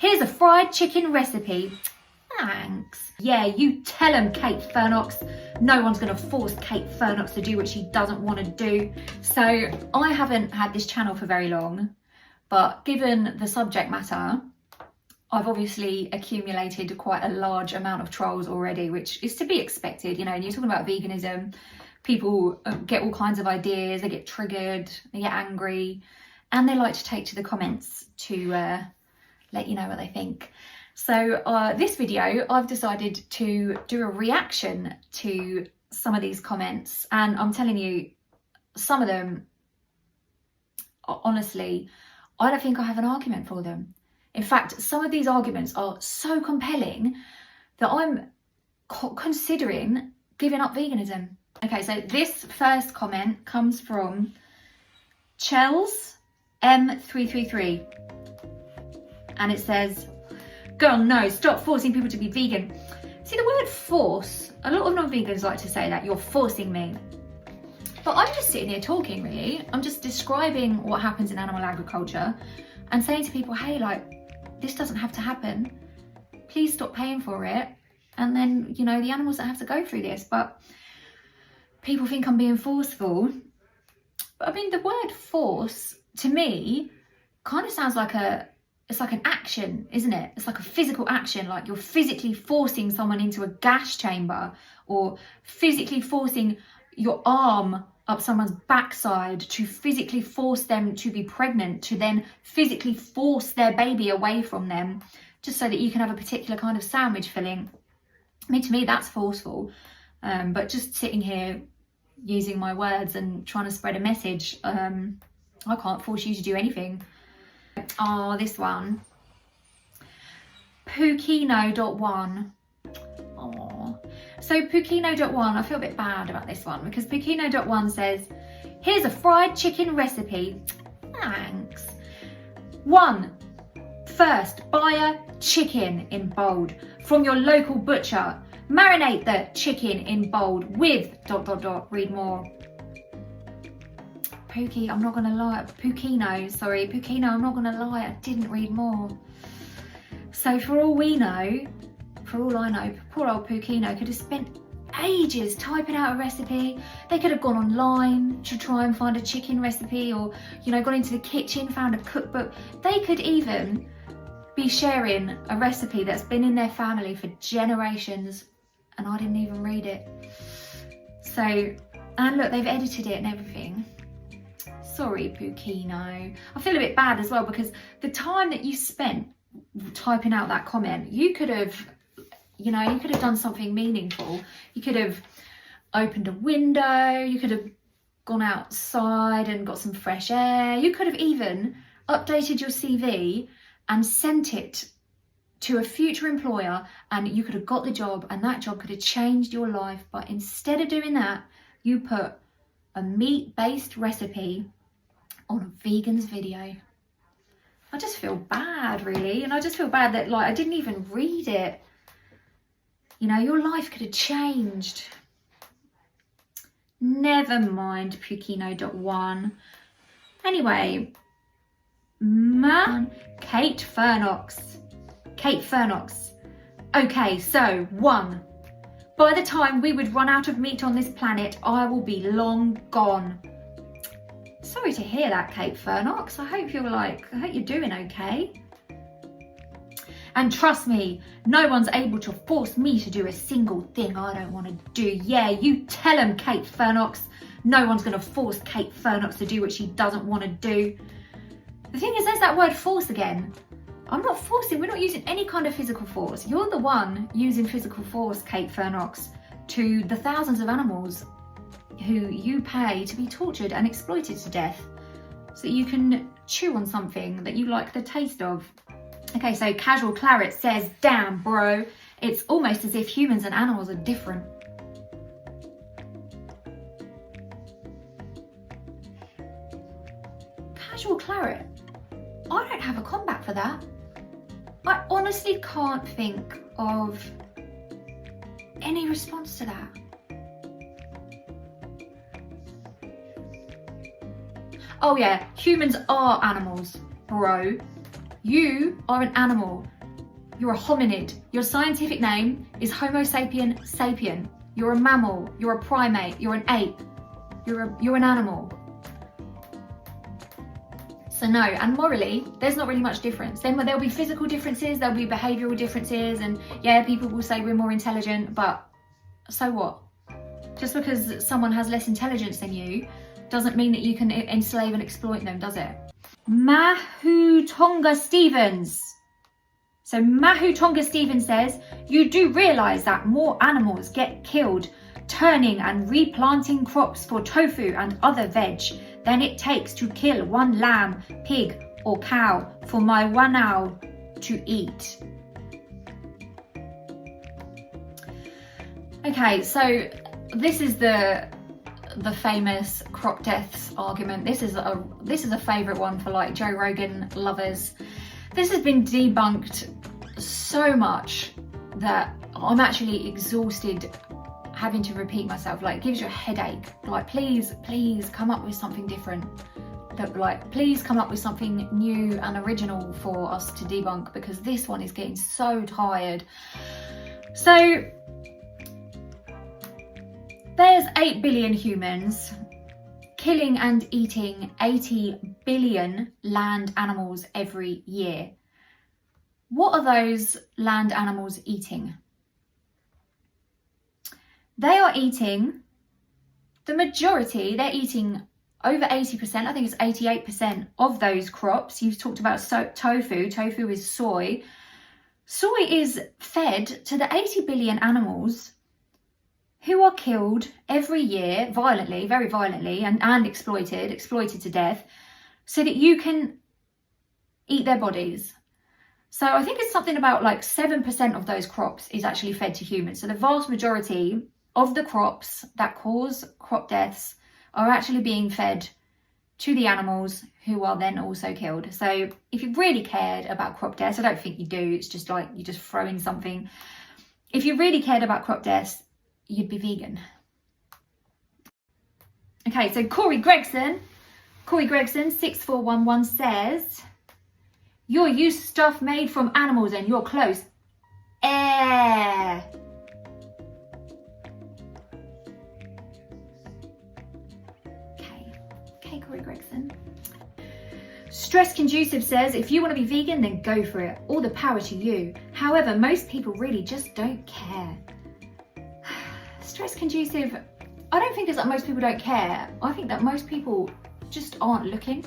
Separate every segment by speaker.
Speaker 1: Here's a fried chicken recipe. Thanks. Yeah, you tell him, KateFernox. No one's going to force KateFernox to do what she doesn't want to do. So I haven't had this channel for very long, but given the subject matter, I've obviously accumulated quite a large amount of trolls already, which is to be expected. You know, and you're talking about veganism, people get all kinds of ideas, they get triggered, they get angry, and they like to take to the comments to let you know what they think. So this video, I've decided to do a reaction to some of these comments, and I'm telling you, some of them, honestly, I don't think I have an argument for them. In fact, some of these arguments are so compelling that I'm considering giving up veganism. Okay, so this first comment comes from Chels M333, and it says, "Girl, no, stop forcing people to be vegan." See, the word force, a lot of non-vegans like to say that, you're forcing me. But I'm just sitting here talking, really. I'm just describing what happens in animal agriculture and saying to people, hey, like, this doesn't have to happen. Please stop paying for it. And then, you know, the animals that have to go through this. But people think I'm being forceful. But I mean, the word force, to me, kind of sounds like it's like an action, isn't it? It's like a physical action, like you're physically forcing someone into a gas chamber, or physically forcing your arm up someone's backside to physically force them to be pregnant, to then physically force their baby away from them, just so that you can have a particular kind of sandwich filling. I mean, to me, that's forceful. But just sitting here using my words and trying to spread a message, I can't force you to do anything. Oh, this one. Pukino.1. Oh. So Pukino.1, I feel a bit bad about this one because Pukino.1 says, here's a fried chicken recipe. Thanks. 1. First, buy a chicken in bold from your local butcher. Marinate the chicken in bold with ... Read more. Pookie, I'm not gonna lie, Pukino, I'm not gonna lie, I didn't read more. So for all we know, for all I know, poor old Pukino could have spent ages typing out a recipe. They could have gone online to try and find a chicken recipe, or, you know, gone into the kitchen, found a cookbook. They could even be sharing a recipe that's been in their family for generations, and I didn't even read it. So, and look, they've edited it and everything. Sorry, Pukino. I feel a bit bad as well because the time that you spent typing out that comment, you could have, you know, you could have done something meaningful. You could have opened a window, you could have gone outside and got some fresh air. You could have even updated your CV and sent it to a future employer, and you could have got the job, and that job could have changed your life. But instead of doing that, you put a meat-based recipe on a vegan's video. I just feel bad, really, and I just feel bad that, like, I didn't even read it. You know, your life could have changed. Never mind, Pukino.1. Anyway, KateFernox. KateFernox. Okay, so 1. By the time we would run out of meat on this planet, I will be long gone. Sorry to hear that, KateFernox. I hope you're doing okay. And trust me, no one's able to force me to do a single thing I don't want to do. Yeah, you tell him, KateFernox. No one's going to force KateFernox to do what she doesn't want to do. The thing is, there's that word force again. I'm not forcing, we're not using any kind of physical force. You're the one using physical force, KateFernox, to the thousands of animals who you pay to be tortured and exploited to death so that you can chew on something that you like the taste of. Okay, so Casualclar says, damn bro, it's almost as if humans and animals are different. Casualclar, I don't have a comeback for that. I honestly can't think of any response to that. Oh yeah, humans are animals, bro. You are an animal. You're a hominid. Your scientific name is Homo sapien sapien. You're a mammal, you're a primate, you're an ape, you're an animal. So no, and morally, there's not really much difference. Then there'll be physical differences, there'll be behavioural differences, and yeah, people will say we're more intelligent, but so what? Just because someone has less intelligence than you doesn't mean that you can enslave and exploit them, does it? Tonga Stevens. So Tonga Steven says, you do realise that more animals get killed turning and replanting crops for tofu and other veg than it takes to kill one lamb, pig or cow for my wanao to eat. Okay, so this is the famous crop deaths argument. This is a favourite one for like Joe Rogan lovers. This has been debunked so much that I'm actually exhausted having to repeat myself. Like, it gives you a headache. Like, please come up with something different. Please come up with something new and original for us to debunk, because this one is getting so tired. So there's 8 billion humans killing and eating 80 billion land animals every year. What are those land animals eating? They are eating, the majority, they're eating over 80%, I think it's 88% of those crops. You've talked about tofu. Tofu is soy. Soy is fed to the 80 billion animals who are killed every year violently, very violently, and exploited to death, so that you can eat their bodies. So I think it's something about like 7% of those crops is actually fed to humans. So the vast majority of the crops that cause crop deaths are actually being fed to the animals, who are then also killed. So if you really cared about crop deaths, I don't think you do, it's just like you just throw in something. If you really cared about crop deaths, you'd be vegan. Okay, so Cory Gregson 6411 says, you'll use stuff made from animals and your clothes. Okay, Cory Gregson. Stress Conducive says, if you want to be vegan, then go for it. All the power to you. However, most people really just don't care. Stress Conducive, I don't think it's that most people don't care. I think that most people just aren't looking.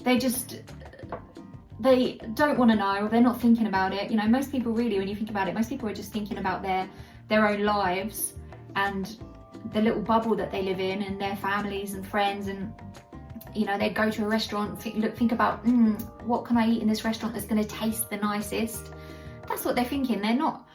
Speaker 1: They don't want to know, they're not thinking about it. You know, most people really, when you think about it, most people are just thinking about their own lives and the little bubble that they live in, and their families and friends, and you know, they go to a restaurant, think about, what can I eat in this restaurant that's going to taste the nicest? That's what they're thinking. They're not,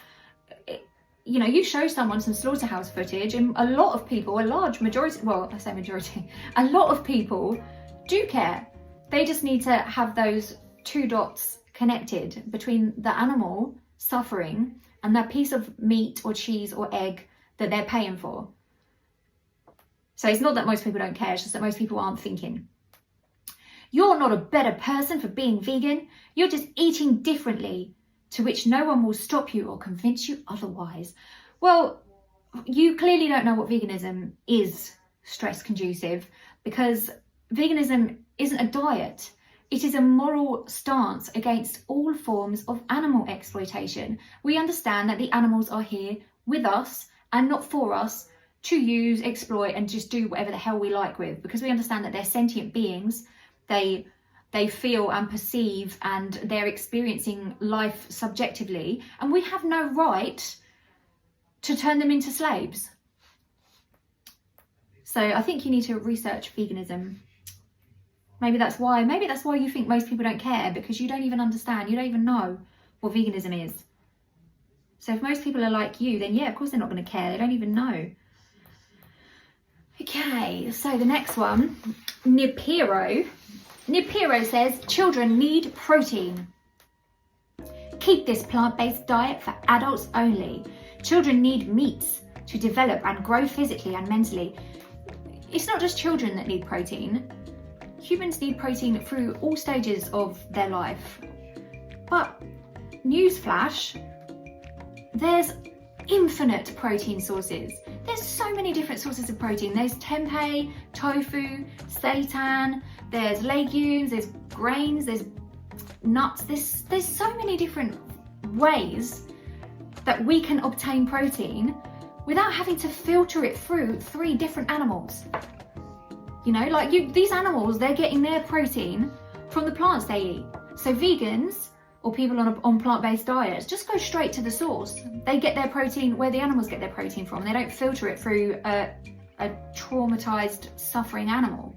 Speaker 1: you know, you show someone some slaughterhouse footage, and a lot of people, a large majority, well, I say majority, a lot of people do care. They just need to have those two dots connected between the animal suffering and that piece of meat or cheese or egg that they're paying for. So it's not that most people don't care, it's just that most people aren't thinking. You're not a better person for being vegan, you're just eating differently, to which no one will stop you or convince you otherwise. Well, you clearly don't know what veganism is, Stress Conducive, because veganism isn't a diet. It is a moral stance against all forms of animal exploitation. We understand that the animals are here with us and not for us to use, exploit, and just do whatever the hell we like with, because we understand that they're sentient beings. They feel and perceive, and they're experiencing life subjectively, and we have no right to turn them into slaves. So I think you need to research veganism. Maybe that's why you think most people don't care, because you don't even understand, you don't even know what veganism is. So if most people are like you, then yeah, of course they're not going to care, they don't even know. Okay, so the next one, Nipiro says, children need protein. Keep this plant-based diet for adults only. Children need meats to develop and grow physically and mentally. It's not just children that need protein. Humans need protein through all stages of their life. But newsflash, there's infinite protein sources. There's so many different sources of protein. There's tempeh, tofu, seitan, there's legumes, there's grains, there's nuts. There's so many different ways that we can obtain protein without having to filter it through 3 different animals. You know, like these animals, they're getting their protein from the plants they eat. So vegans or people on plant-based diets just go straight to the source. They get their protein where the animals get their protein from. They don't filter it through a traumatized, suffering animal.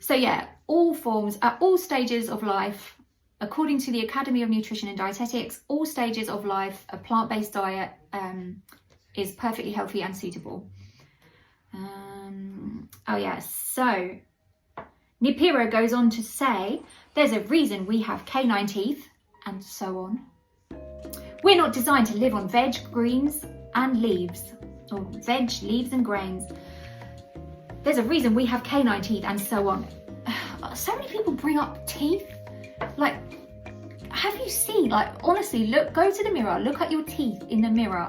Speaker 1: So yeah, all forms, at all stages of life, according to the Academy of Nutrition and Dietetics, all stages of life, a plant-based diet is perfectly healthy and suitable. Oh yeah, so Nipira goes on to say, there's a reason we have canine teeth, and so on. We're not designed to live on veg, greens and leaves, or veg, leaves and grains. There's a reason we have canine teeth, and so on. So many people bring up teeth. Like, have you seen, like, honestly, look, go to the mirror, look at your teeth in the mirror.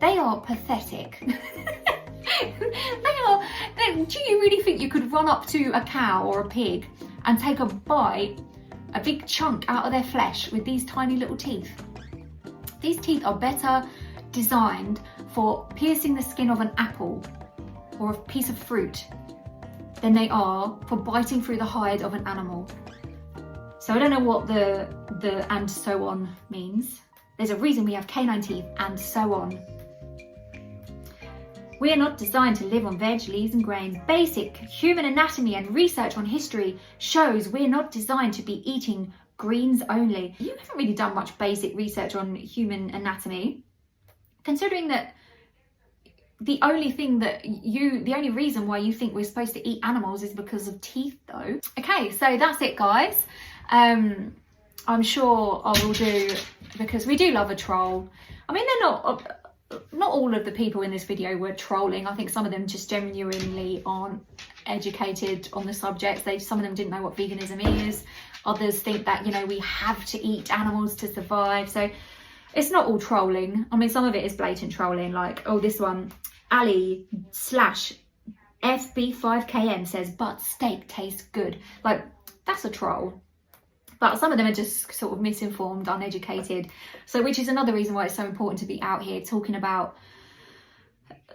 Speaker 1: They are pathetic. Do you really think you could run up to a cow or a pig and take a bite, a big chunk out of their flesh with these tiny little teeth? These teeth are better designed for piercing the skin of an apple or a piece of fruit than they are for biting through the hide of an animal. So I don't know what the and so on means. There's a reason we have canine teeth, and so on. We are not designed to live on veg, leaves and grains. Basic human anatomy and research on history shows we're not designed to be eating greens only. You haven't really done much basic research on human anatomy, considering that the only reason why you think we're supposed to eat animals is because of teeth though. Okay, so that's it guys. I'm sure I will do, because we do love a troll. I mean, not all of the people in this video were trolling. I think some of them just genuinely aren't educated on the subject. Some of them didn't know what veganism is. Others think that, you know, we have to eat animals to survive. So it's not all trolling. I mean, some of it is blatant trolling. Like, oh, this one, Ali/FB5KM says, but steak tastes good. Like, that's a troll. But some of them are just sort of misinformed, uneducated. So, which is another reason why it's so important to be out here talking about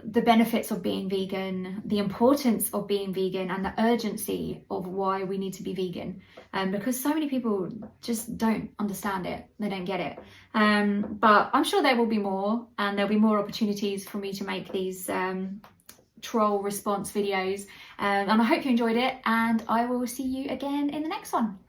Speaker 1: the benefits of being vegan, the importance of being vegan, and the urgency of why we need to be vegan. Because so many people just don't understand it. They don't get it. But I'm sure there will be more, and there'll be more opportunities for me to make these troll response videos. And I hope you enjoyed it, and I will see you again in the next one.